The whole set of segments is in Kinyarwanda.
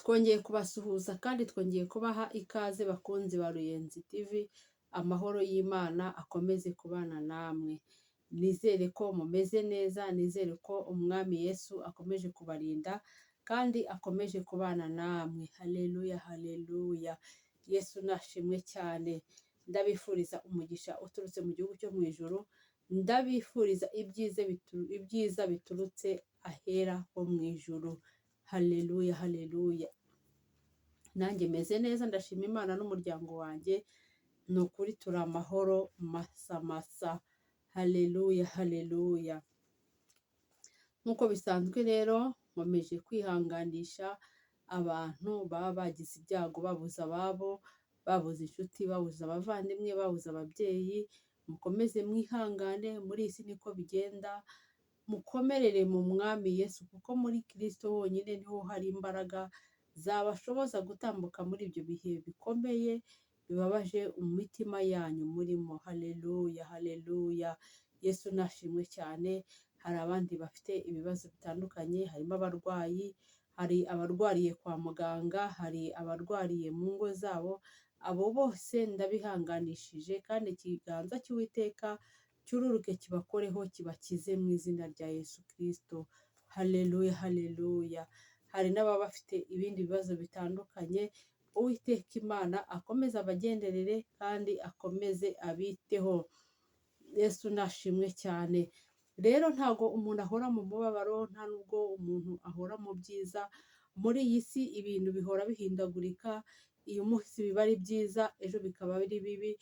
Twongeye kubasuhuza kandi twongeye kubaha ikaze bakunzi ba Ruyenzi TV, amahoro y'Imana akomeze kubana namwe. Nizere ko mumeze neza, nizere ko Umwami Yesu akomeje kubarinda kandi akomeje kubana namwe. Haleluya, haleluya. Yesu nashimwe cyane. Ndabifuriza umugisha uturutse mu gihugu cyo mu ijuru, ndabifuriza ibyiza biturutse ahera ho mu ijuru. Haleluya, haleluya. Nanjye meze neza, ndashima Imana n'umuryango wanjye, ni ukuri turi amahoro masa masa. Haleluya, haleluya. Nk'uko bisanzwe rero, nkomeje kwihanganisha abantu baba bagize ibyago, babuze ababo, babuze inshuti, babuze abavandimwe, babuze ababyeyi. Mukomeze mwihangane, muri iyi si niko bigenda. Mukomerere mu Mwami Yesu, kuko muri Kristo honyine niho hari imbaraga zabashoboza gutambuka muri ibyo bihe bikomeye bibabaje imitima yanyu murimo. Haleluya, haleluya. Yesu nashimwe cyane. Hari abandi bafite ibibazo bitandukanye, harimo abarwayi, hari abarwariye kwa muganga, hari abarwariye mu ngo zabo. Abo bose ndabihanganishije, kandi ikiganza cy'Uwiteka cyururuke kibakoreho, kibakize mu izina rya Yesu Kristo. Haleluya, haleluya. Hari n'ababa bafite ibindi bibazo bitandukanye, Uwiteka Imana akomeze abagenderere kandi akomeze abiteho. Yesu nashimwe cyane. Rero ntago umuntu ahora mu mubabaro, nta nubwo umuntu ahora mu byiza. Muri iyi si ibintu bihora bihindagurika, uyu munsi biba ari byiza, ejo bikaba ari bibi,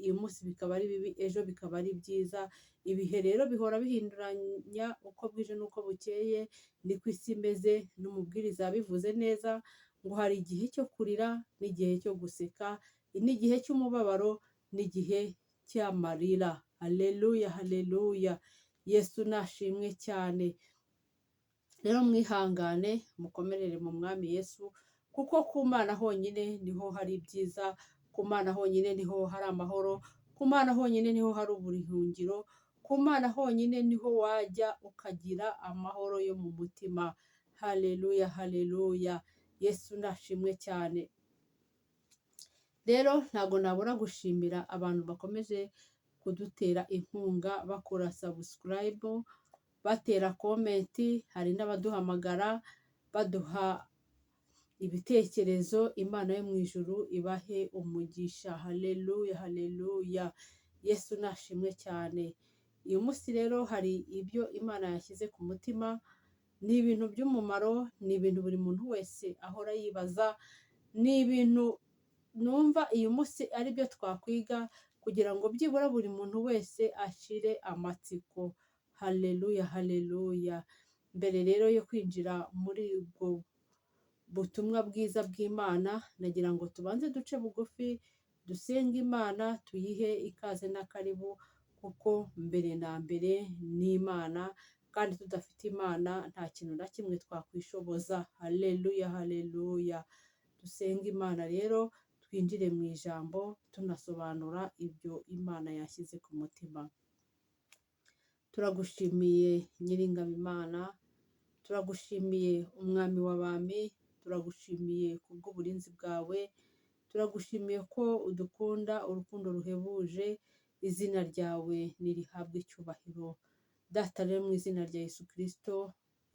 uyu munsi bikaba ari bibi, ejo bikaba ari byiza. Ibihe rero bihora bihinduranya uko bwije n'uko bukeye, niko isi imeze. N'umubwiriza yabivuze neza ngo hari igihe cyo kurira n'igihe cyo guseka, n'igihe cy'umubabaro n'igihe cy'amarira. Haleluya, haleluya. Yesu nashimwe cyane. Rero mwihangane, mukomerere mu Mwami Yesu, kuko ku Mana honyine niho hari ibyiza, ku Mana honyine niho hari amahoro, ku Mana honyine niho hari uburuhungiro, ku Mana honyine niho wajya ukagira amahoro yo mu mutima. Haleluya, haleluya. Yesu nashimwe cyane. Rero ntabwo nabura gushimira abantu bakomeje kudutera inkunga, bakora subscribe, batera komenti, hari n'abaduhamagara baduha ibitekerezo. Imana yo mu ijuru ibahe umugisha. Haleluya, haleluya. Yesu nashimwe cyane. Uyu munsi rero hari ibyo Imana yashyize ku mutima, ni ibintu by'umumaro, ni ibintu buri muntu wese ahora yibaza, ni ibintu numva uyu munsi ari byo twakwiga kugira ngo byibura buri muntu wese ashire amatsiko. Haleluya, haleluya. Mbere rero yo kwinjira muri ubwo butumwa bwiza bw'Imana, nagira ngo tubanze duce bugufi, dusenge Imana, tuyihe ikaze n'akaribu, kuko mbere na mbere ni Imana, kandi tudafite Imana nta kintu na kimwe twakwishoboza. Haleluya, haleluya. Dusenge Imana rero, twinjire mu ijambo tunasobanura ibyo Imana yashyize ku mutima. Turagushimiye Nyiringabo Imana, turagushimiye Umwami w'abami, turagushimiye kubw'uburinzi bwawe, turagushimiye ko udukunda urukundo ruhebuje. Izina ryawe nirihabwe icyubahiro. Data rero, mu izina rya Yesu Kristo,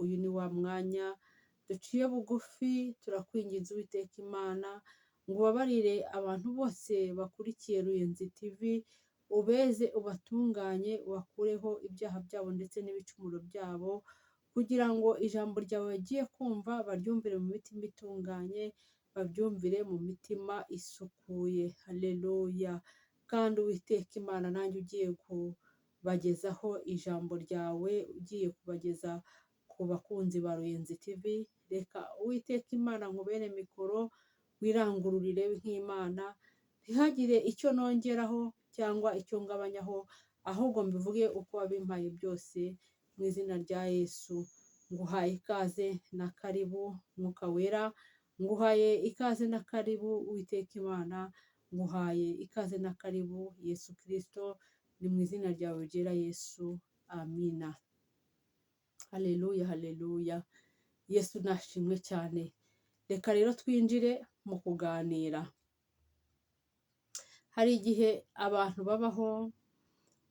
uyu ni wa mwanya duciye bugufi, turakwinginze Uwiteka Imana ngo ubabarire abantu bose bakurikiye Ruyenzi TV, ubeze, ubatunganye, ubakureho ibyaha byabo ndetse n'ibicumuro byabo, kugira ngo ijambo ryawe bagiye kumva baryumvire mu mitima itunganye, babyumvire mu mitima isukuye. Haleluya. Kandi Uwiteka Imana, nanjye ugiye kubagezaho ijambo ryawe, ugiye kubageza ku bakunzi ba Ruyenzi TV, reka Uwiteka Imana nkubere mikoro, wirangururire nk'Imana, ntihagire icyo nongeraho cyangwa icyo ngabanyaho, ahubwo mbivuge uko wabimpaye byose. Mu izina rya Yesu nguhaye ikaze na karibu Mwuka Wera, nguhaye ikaze na karibu Uwiteka Imana, nguhaye ikaze na karibu Yesu Kristo. Ni mu izina ryawe ryera Yesu, amina. Haleluya, haleluya. Yesu nashimwe cyane. Reka rero twinjire mu kuganira. Hari igihe abantu babaho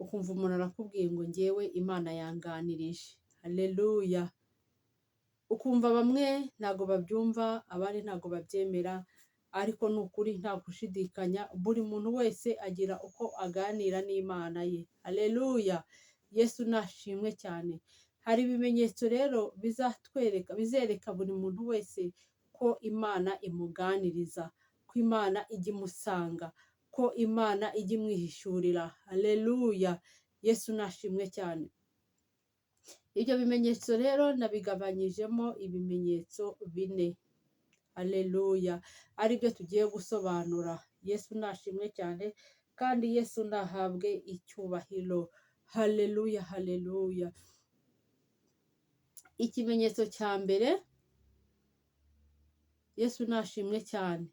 ukumva umuntu arakubwiye ngo njyewe Imana yanganirije. Haleluya. Ukumva bamwe ntago babyumva, abandi ntago babyemera, ariko ni ukuri nta gushidikanya, buri muntu wese agira uko aganira n'Imana ye. Haleluya. Yesu nashimwe cyane. Hari ibimenyetso rero bizereka buri muntu wese ko Imana imuganiriza, ko Imana ijya imusanga, ko Imana ijya imwihishurira. Haleluya. Yesu nashimwe cyane. Ibyo bimenyetso rero nabigabanyijemo ibimenyetso 4. Haleluya. Ari byo tugiye gusobanura. Yesu nashimwe cyane kandi Yesu nahabwe icyubahiro. Haleluya, haleluya. Ikimenyetso cya mbere, Yesu nashimwe cyane.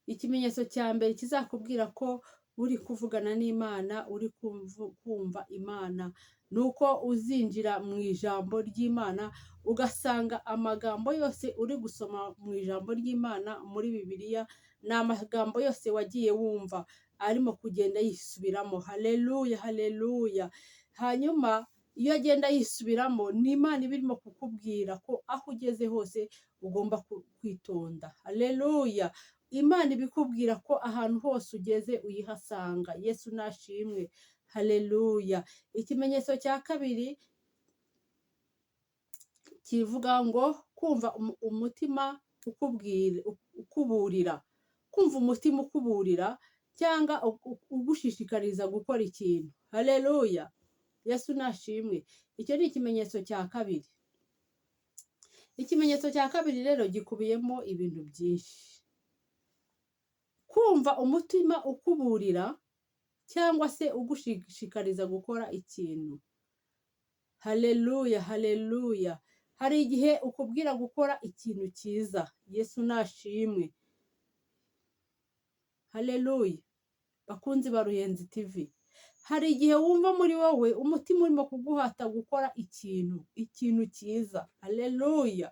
Ikimenyetso cya mbere kizakubwira ko uri kuvugana n'Imana, uri kumva Imana, nuko uzinjira mu ijambo ry'Imana ugasanga amagambo yose uri gusoma mu ijambo ry'Imana muri Bibiliya ni amagambo yose wagiye wumva arimo kugenda yisubiramo. Haleluya, haleluya. Hanyuma iyo agenda yisubiramo ni Imana iba irimo kukubwira ko aho ugeze hose ugomba kwitonda. Haleluya. Imana ibikubwira ko ahantu hose ugeze uyihasanga. Yesu nashimwe. Haleluya. Ikimenyetso cya kabiri kivuga ngo kumva umutima ukuburira. Kumva umutima ukuburira cyangwa ugushishikariza gukora ikintu. Haleluya. Yesu nashimwe. Icyo ni ikimenyetso cya kabiri. Ikimenyetso cya kabiri rero gikubiyemo ibintu byinshi. Kumva umutima ukuburira cyangwa se ugushishikariza gukora ikintu. Haleluya, haleluya. Hari igihe ukubwira gukora ikintu cyiza. Yesu nashimwe. Haleluya. Bakunzi ba Ruyenzi TV. Hari igihe wumva muri wowe umutima urimo kuguhata gukora ikintu cyiza. Haleluya.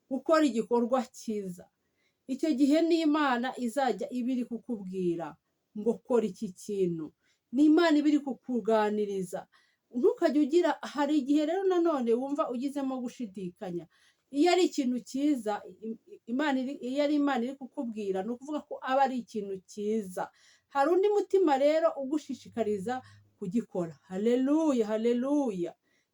Gukora igikorwa cyiza. Icyo gihe n'Imana izajya ibiri kukubwira ngo kora iki kintu. N'Imana ibiri kukuganiriza. Ntukajye ugira, hari igihe rero nanone wumva ugizemo gushidikanya. Iyo ari ikintu cyiza, iyo ari Imana iri kukubwira, ni ukuvuga ko aba ari ikintu cyiza. Hari undi mutima rero ugushishikariza kugikora. Haleluya, haleluya.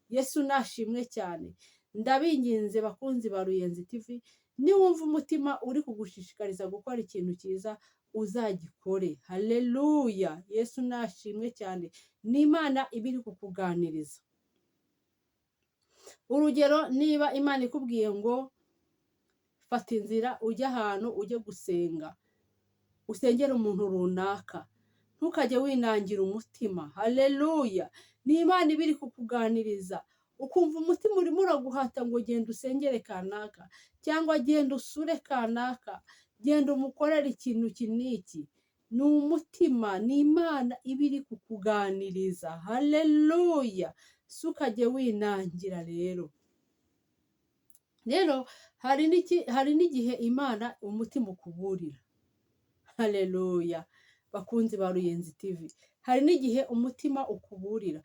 Yesu nashimwe cyane. Ndabinginze bakunzi ba Ruyenzi TV, niwumva umutima uri kugushishikariza gukora ikintu cyiza, uzagikore. Haleluya. Yesu nashimwe cyane. N'Imana ibiri kukuganiriza. Urugero, niba Imana ikubwiye ngo fata inzira ujye ahantu ujye gusenga, usengera umuntu runaka, ntukajye winangira umutima. Haleluya. N'Imana ibiri kukuganiriza, ukumva umutima urimo uraguhata ngo genda usengere kanaka, cyangwa genda usure kanaka, genda umukorere ikintu kiniki. Ni umutima, ni Imana ibiri kukuganiriza. Haleluya. Si ukajye winangira rero. Rero hari n'igihe Imana umutima ukuburira. Haleluya. Bakunzi ba Ruyenzi TV. Hari n'igihe umutima ukuburira.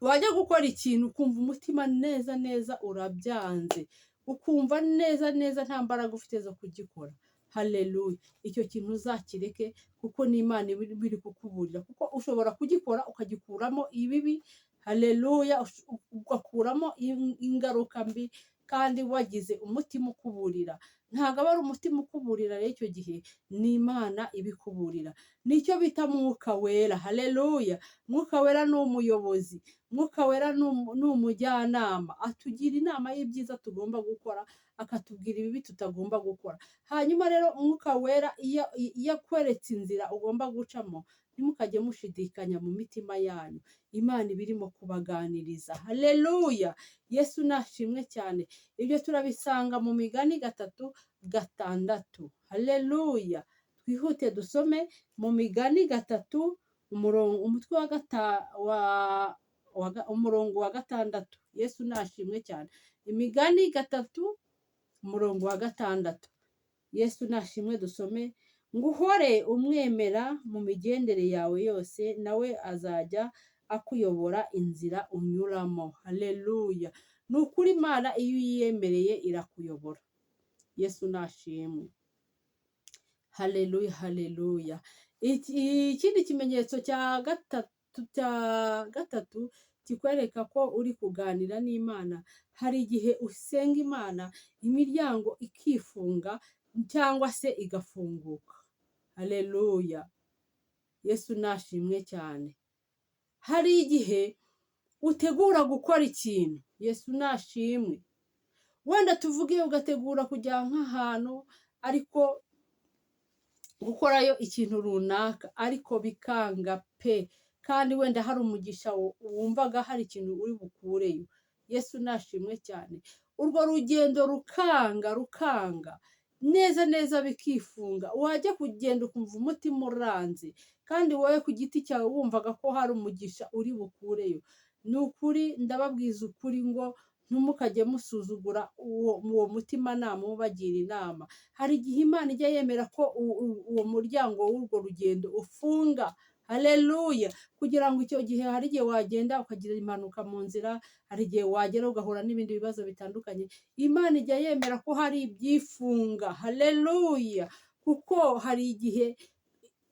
Wajya gukora ikintu ukumva umutima neza neza urabyanze. Ukumva neza neza nta mbaraga ufite zo kugikora. Haleluya. Icyo kintu uzakireke kuko n'Imana ibiri kukuburira. Kuko ushobora kugikora ukagikuramo ibibi. Haleluya. Ugakuramo ingaruka mbi kandi wagize umutima ukuburira. Ntabwo aba ari umutima ukuburira rero icyo gihe n'Imana ibikuburira. Nicyo bita Mwuka Wera. Haleluya. Mwuka Wera ni umuyobozi. Mwuka Wera ni umujyanama. Atugira inama y'ibyiza tugomba gukora, akatubwira ibibi tutagomba gukora. Hanyuma rero Mwuka Wera iyo akweretse inzira ugomba gucamo, ntimukajye mushidikanya mu mitima yanyu. Imana ibirimo kubaganiriza. Haleluya. Yesu nashimwe cyane. Ibyo turabisanga mu Migani 3:6. Haleluya. Twihute dusome mu Migani 3 umutwe umurongo wa 6. Yesu nashimwe cyane. Imigani 3:6. Yesu nashimwe. Dusome ngo uhore umwemera mu migendere yawe yose, nawe azajya akuyobora inzira unyuramo. Haleluya. Ni ukuri Imana iyo uyiyemereye irakuyobora. Yesu nashimwe. Haleluya, haleluya. Ikindi kimenyetso cya gatatu kikwereka ko uri kuganira n'Imana, hari igihe usenga Imana imiryango ikifunga cyangwa se igafunguka. Haleluya. Yesu nashimwe cyane. Hari igihe utegura gukora ikintu. Yesu nashimwe. Wenda tuvuge ugategura kujya nk'ahantu, ariko gukorayo ikintu runaka, ariko bikanga pe, kandi wenda hari umugisha wumvaga hari ikintu uri bukureyo. Yesu nashimwe cyane. Urwo rugendo rukanga neza bikifunga, wajya kugenda ukumva umutima uranze, kandi wowe ku giti cyawe wumvaga ko hari umugisha uri bukureyo. Ni ukuri ndababwiza ukuri ngo ntimukajye musuzugura uwo mutima nama ubagira inama. Hari igihe Imana ijya yemera ko uwo muryango w'urwo rugendo ufunga. Haleluya. Kugira ngo icyo gihe, hari igihe wagenda ukagira impanuka mu nzira, hari igihe wagera ugahura n'ibindi bibazo bitandukanye, Imana ijya yemera ko hari ibyifunga. Haleluya. Kuko hari igihe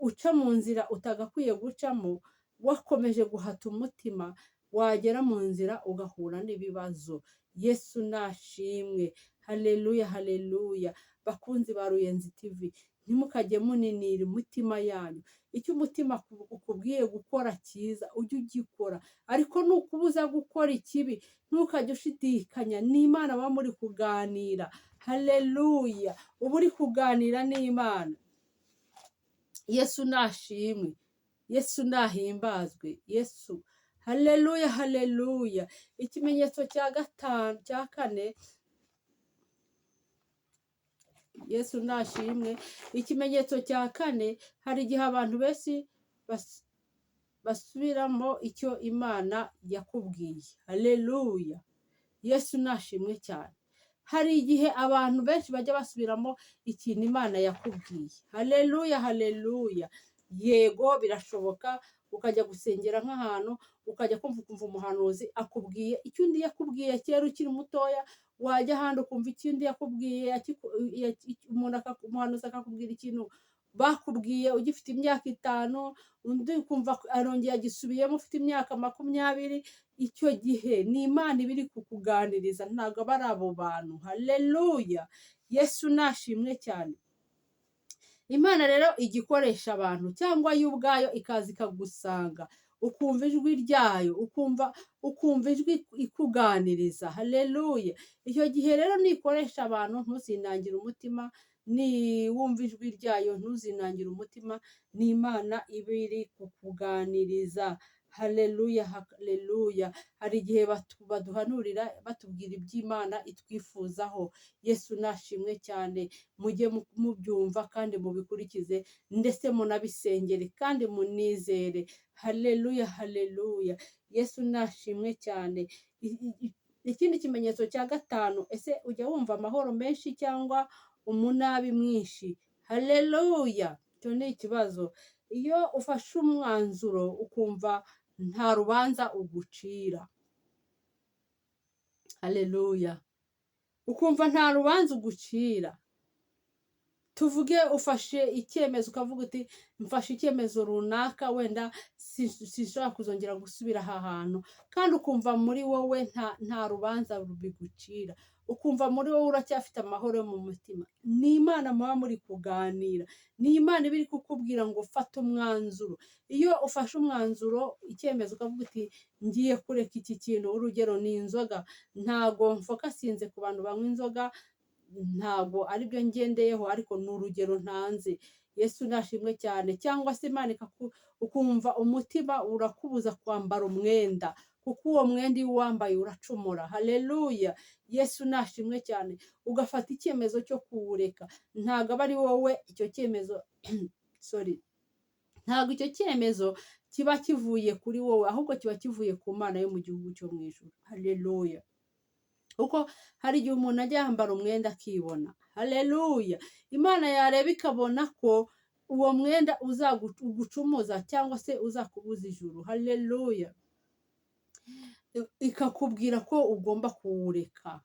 uca mu nzira utagakwiye gucamo, wakomeje guhata umutima, wagera mu nzira ugahura n'ibibazo. Yesu nashimwe. Haleluya, haleluya. Bakunzi ba Ruyenzi TV, ntimukajye muninira umutima yanyu. Icyo umutima ukubwiye gukora cyiza ujye ugikora, ariko nukubuza gukora ikibi ntukajye ushidikanya. N'Imana baba muri kuganira. Haleluya. Uba uri kuganira n'Imana. Yesu nashimwe. Yesu nahimbazwe. Yesu. Haleluya, haleluya. Ikimenyetso cya kane. Yesu nashimwe. Ikimenyetso cya kane, hari igihe abantu benshi basubiramo icyo Imana yakubwiye. Haleluya. Yesu nashimwe cyane. Hari igihe abantu benshi bajya basubiramo ikintu Imana yakubwiye. Haleluya, haleluya. Yego birashoboka ukajya gusengera nk'ahantu, ukajya kumva umuhanuzi akubwiye icyo undi yakubwiye kera ukiri mutoya, wajya ahandi ukumva ikindi yakubwiye, umuhanuzi akakubwira ikintu bakubwiye ugifite imyaka 5, undi ukumva arongeye agisubiyemo ufite imyaka 20. Icyo gihe ni Imana ibiri kukuganiriza, ntabwo aba ari abo bantu. Haleluya. Yesu nashimwe cyane. Imana rero igikoresha abantu, cyangwa yo ubwayo ikaza ikagusanga, ukumva ijwi ryayo, ukumva ijwi ikuganiriza. Haleluya. Icyo gihe rero nikoresha abantu, ntuzinangire umutima. Ni wumva ijwi ryayo ntuzinangire umutima. Ni Imana ibiri kukuganiriza. Haleluya, haleluya. Hari igihe baduhanurira batubwira iby'Imana itwifuzaho. Yesu nashimwe cyane. Mujye mubyumva kandi mubikurikize, ndetse munabisengere kandi munizere. Haleluya, haleluya. Yesu nashimwe cyane. Ikindi kimenyetso cya 5, ese ujya wumva amahoro menshi cyangwa umunabi mwinshi? Haleluya. Icyo ni ikibazo. Iyo ufashe umwanzuro ukumva nta rubanza ugucira. Haleluya. Ukumva nta rubanza ugucira. Tuvuge ufashe icyemezo ukavuga uti mfashe icyemezo runaka, wenda sinshobora kuzongera gusubira aha hantu, kandi ukumva muri wowe nta rubanza rubigucira, ukumva muri wowe uracyafite amahoro yo mu mutima. Ni Imana muba muri kuganira. Ni Imana ibiri kukubwira ngo fata umwanzuro. Iyo ufashe umwanzuro, icyemezo ukavuga uti ngiye kureka iki kintu, urugero ni inzoga, ntago mfokasinze ku bantu banywa inzoga, ntago ari byo ngendeyeho, ariko ni urugero ntanze. Yesu nashimwe cyane. Cyangwa se Imana ukumva umutima urakubuza kwambara umwenda, kuko uwo mwenda iyo uwambaye uracumura. Haleluya. Yesu nashimwe cyane. Ugafata icyemezo cyo kuwureka. Ntago aba ari wowe icyo cyemezo ntago icyo cyemezo kiba kivuye kuri wowe, ahubwo kiba kivuye ku Mana yo mu gihugu cyo mu ijuru. Haleluya. kuko hari igihe umuntu ajya yambara umwenda akibona. Haleluya! Imana yareba ikabona ko uwo mwenda ugucumuza cyangwa se uzakubuza ijuru. Haleluya! Ikakubwira ko ugomba kuwureka.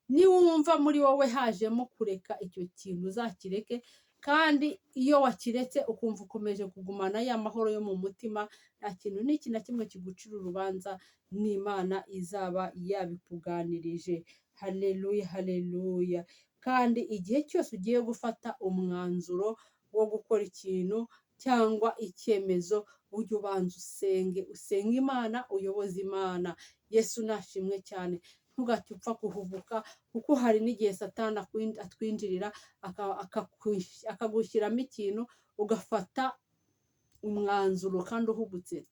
Niwumva muri wowe hajemo kureka icyo kintu uzakireke, kandi iyo wakiretse ukumva ukomeje kugumana ya mahoro yo mu mutima, nta kintu n'iki na kimwe kigucira urubanza, n'Imana izaba yabikuganirije. Haleluya, haleluya! Kandi igihe cyose ugiye gufata umwanzuro wo gukora ikintu cyangwa icyemezo, ujye ubanza usenge Imana, uyoboze Imana. Yesu nashimwe cyane. Ntugahite upfa guhubuka, kuko hari n'igihe Satani atwinjirira akagushyiramo ikintu ugafata umwanzuro kandi uhubutse.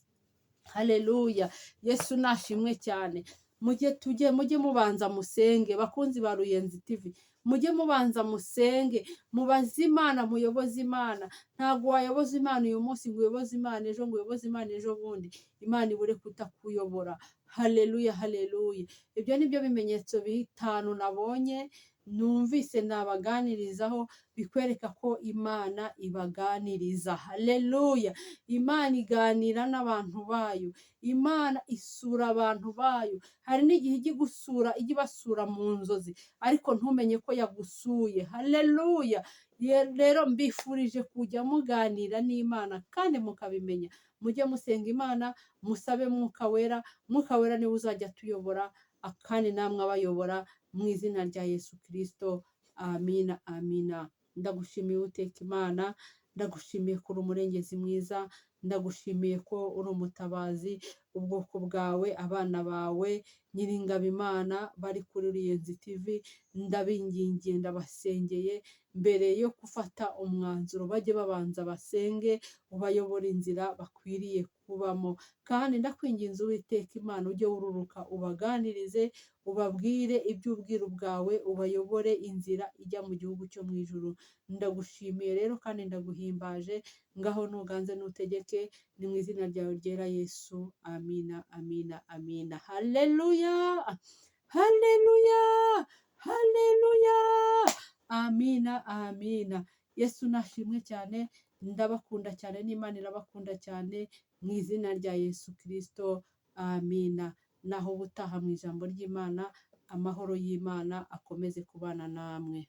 Haleluya! Yesu nashimwe cyane. Mujye mubanza musenge, bakunzi ba Ruyenzi TV. Mujye mubanza musenge, mubaze Imana, muyoboze Imana. Ntabwo wayoboza Imana uyu munsi ngo uyoboze Imana ejo, ngo uyoboze Imana ejo bundi, Imana ibure kutakuyobora. Haleluya, haleluya! Ibyo ni byo bimenyetso 5 nabonye, numvise nabaganirizaho, bikwereka ko Imana ibaganiriza. Haleluya! Imana iganira n'abantu bayo. Imana isura abantu bayo. Hari n'igihe ijya ibasura mu nzozi, ariko ntumenye ko yagusuye. Haleluya! Rero mbifurije kujya muganira n'Imana kandi mukabimenya. Mujye musenga Imana, musabe Mwuka Wera. Mwuka Wera niwe uzajya atuyobora, kandi namwe abayobora, mu izina rya Yesu Kristo. Amina, amina. Ndagushimiye Uwiteka Imana, ndagushimiye ko uri umurengezi mwiza, ndagushimiye ko uri umutabazi. Ubwoko bwawe, abana bawe, Nyiringabo Imana bari kuri Ruyenzi TV, ndabingingiye, ndabasengeye, mbere yo gufata umwanzuro bajye babanza basenge, ubayobora inzira bakwiriye kubamo. Kandi ndakwinginze Uwiteka Imana, ujye wururuka ubaganirize, ubabwire iby'ubwiru bwawe, ubayobore inzira ijya mu gihugu cyo mu ijuru. Ndagushimiye rero kandi ndaguhimbaje, ngaho nuganze nutegeke, ni mu izina ryawe ryera Yesu. Amina, amina, amina. Haleluya, haleluya, haleluya! Amina, amina. Yesu nashimwe cyane. Ndabakunda cyane, n'Imana irabakunda cyane, mu izina rya Yesu Kristo. Amina. Naho ubutaha mu ijambo ry'Imana, amahoro y'Imana akomeze kubana namwe.